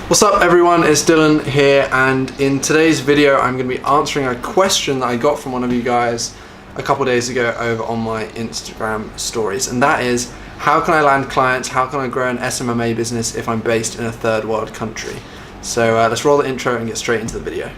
What's up everyone, it's Dylan here, and in today's video I'm going to be answering a question that I got from one of you guys a couple days ago over on my Instagram stories, and that is, how can I land clients, how can I grow an SMMA business if I'm based in a third world country? So let's roll the intro and get straight into the video.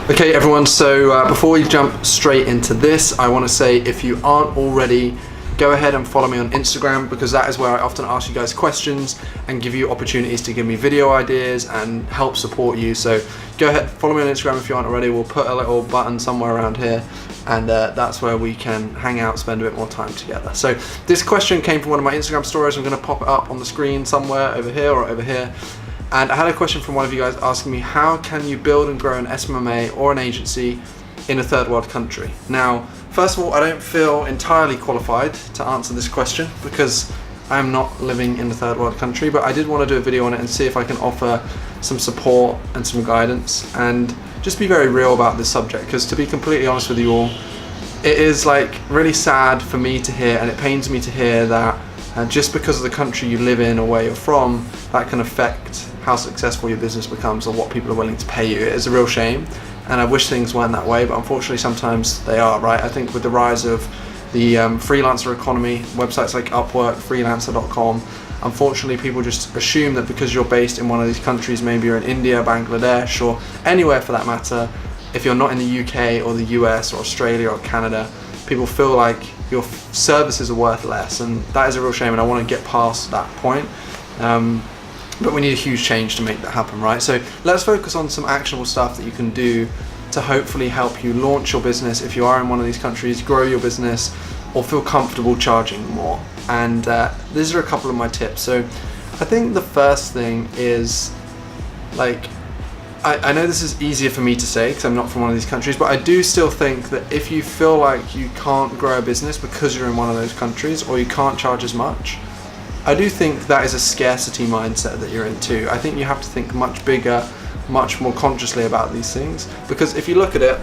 Okay everyone, so before we jump straight into this, I want to say, if you aren't already, go ahead and follow me on Instagram, because that is where I often ask you guys questions and give you opportunities to give me video ideas and help support you. So go ahead, follow me on Instagram if you aren't already. We'll put a little button somewhere around here, and that's where we can hang out, spend a bit more time together. So this question came from one of my Instagram stories. I'm going to pop it up on the screen somewhere over here or over here. And I had a question from one of you guys asking me, how can you build and grow an SMMA or an agency in a third world country? Now, first of all, I don't feel entirely qualified to answer this question because I'm not living in a third world country, but I did want to do a video on it and see if I can offer some support and some guidance and just be very real about this subject, because to be completely honest with you all, it is like really sad for me to hear, and it pains me to hear that just because of the country you live in or where you're from, that can affect how successful your business becomes or what people are willing to pay you. It is a real shame, and I wish things weren't that way, but unfortunately sometimes they are, right? I think with the rise of the freelancer economy, websites like Upwork, freelancer.com, unfortunately people just assume that because you're based in one of these countries, maybe you're in India, Bangladesh, or anywhere for that matter, if you're not in the UK or the US or Australia or Canada, people feel like your services are worth less, and that is a real shame, and I want to get past that point. But we need a huge change to make that happen, right? So let's focus on some actionable stuff that you can do to hopefully help you launch your business if you are in one of these countries, grow your business, or feel comfortable charging more. And these are a couple of my tips. So I think the first thing is, like, I know this is easier for me to say because I'm not from one of these countries, but I do still think that if you feel like you can't grow a business because you're in one of those countries, or you can't charge as much, I do think that is a scarcity mindset that you're in too. I think you have to think much bigger, much more consciously about these things, because if you look at it,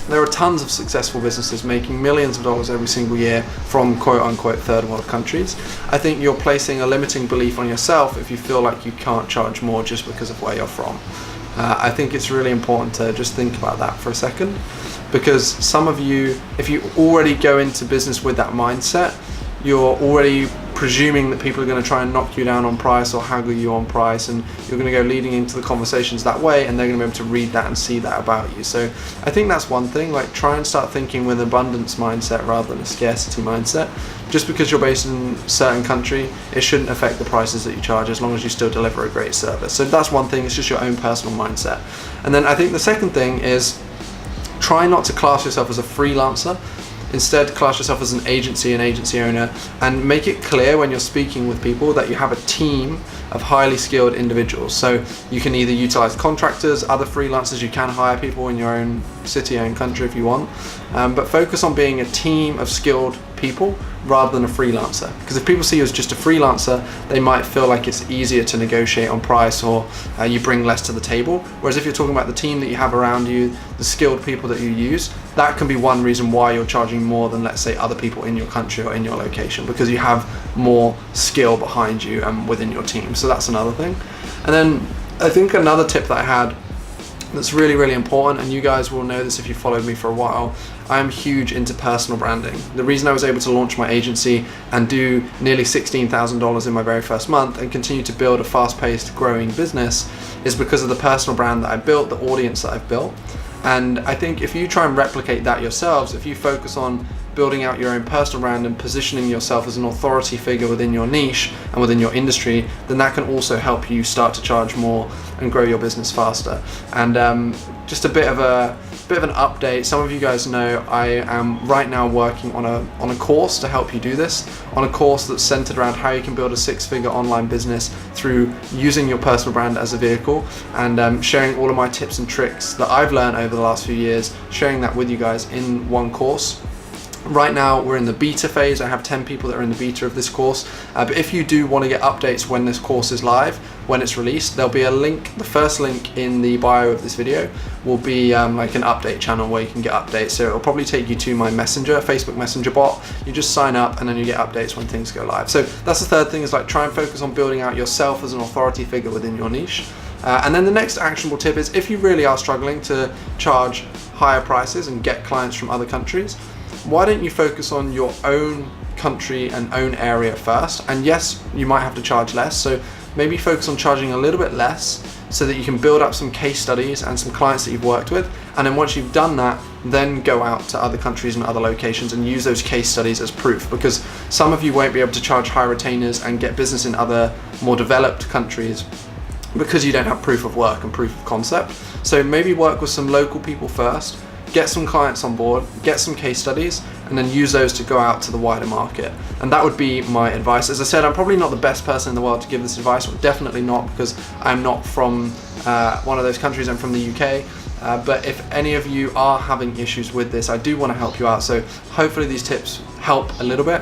there are tons of successful businesses making millions of dollars every single year from quote-unquote third world countries. I think you're placing a limiting belief on yourself if you feel like you can't charge more just because of where you're from. I think it's really important to just think about that for a second, because some of you, if you already go into business with that mindset, you're already presuming that people are going to try and knock you down on price or haggle you on price, and you're going to go leading into the conversations that way, and they're going to be able to read that and see that about you. So I think that's one thing, like, try and start thinking with an abundance mindset rather than a scarcity mindset. Just because you're based in a certain country, it shouldn't affect the prices that you charge as long as you still deliver a great service. So that's one thing, it's just your own personal mindset. And then I think the second thing is, try not to class yourself as a freelancer. Instead, class yourself as an agency owner, and make it clear when you're speaking with people that you have a team of highly skilled individuals. So you can either utilize contractors, other freelancers, you can hire people in your own city, own country if you want, but focus on being a team of skilled people rather than a freelancer. Because if people see you as just a freelancer, they might feel like it's easier to negotiate on price, or you bring less to the table. Whereas if you're talking about the team that you have around you, the skilled people that you use, that can be one reason why you're charging more than, let's say, other people in your country or in your location, because you have more skill behind you and within your team. So that's another thing. And then I think another tip that I had that's really, really important, and you guys will know this if you followed me for a while, I am huge into personal branding. The reason I was able to launch my agency and do nearly $16,000 in my very first month and continue to build a fast-paced, growing business is because of the personal brand that I built, the audience that I've built. And I think if you try and replicate that yourselves, if you focus on building out your own personal brand and positioning yourself as an authority figure within your niche and within your industry, then that can also help you start to charge more and grow your business faster. And just a bit of an update. Some of you guys know I am right now working on a course to help you do this, on a course that's centered around how you can build a six-figure online business through using your personal brand as a vehicle, and sharing all of my tips and tricks that I've learned over the last few years, sharing that with you guys in one course. Right now we're in the beta phase. I have 10 people that are in the beta of this course, but if you do want to get updates when this course is live, when it's released, there'll be a link. The first link in the bio of this video will be like an update channel where you can get updates. So it'll probably take you to my Messenger, Facebook Messenger bot. You just sign up and then you get updates when things go live. So that's the third thing, is like try and focus on building out yourself as an authority figure within your niche. And then the next actionable tip is, if you really are struggling to charge higher prices and get clients from other countries, why don't you focus on your own country and own area first? And yes, you might have to charge less, so maybe focus on charging a little bit less so that you can build up some case studies and some clients that you've worked with. And then once you've done that, then go out to other countries and other locations and use those case studies as proof, because some of you won't be able to charge high retainers and get business in other more developed countries because you don't have proof of work and proof of concept. So maybe work with some local people first, get some clients on board, get some case studies, and then use those to go out to the wider market. And that would be my advice. As I said, I'm probably not the best person in the world to give this advice, or definitely not, because I'm not from one of those countries. I'm from the UK. But if any of you are having issues with this, I do want to help you out. So hopefully these tips help a little bit.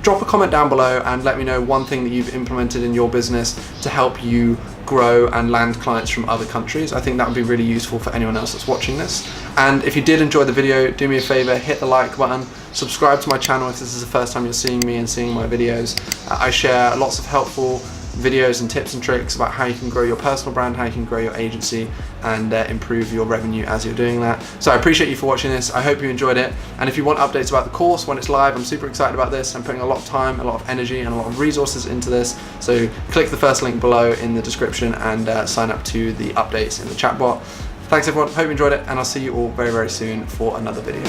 Drop a comment down below and let me know one thing that you've implemented in your business to help you grow and land clients from other countries. I think that would be really useful for anyone else that's watching this. And if you did enjoy the video, do me a favor, hit the like button, subscribe to my channel if this is the first time you're seeing me and seeing my videos. I share lots of helpful videos and tips and tricks about how you can grow your personal brand, how you can grow your agency, and improve your revenue as you're doing that. So I appreciate you for watching this. I hope you enjoyed it. And if you want updates about the course when it's live, I'm super excited about this. I'm putting a lot of time, a lot of energy, and a lot of resources into this. So click the first link below in the description and sign up to the updates in the chat bot. Thanks everyone, hope you enjoyed it, and I'll see you all very, very soon for another video.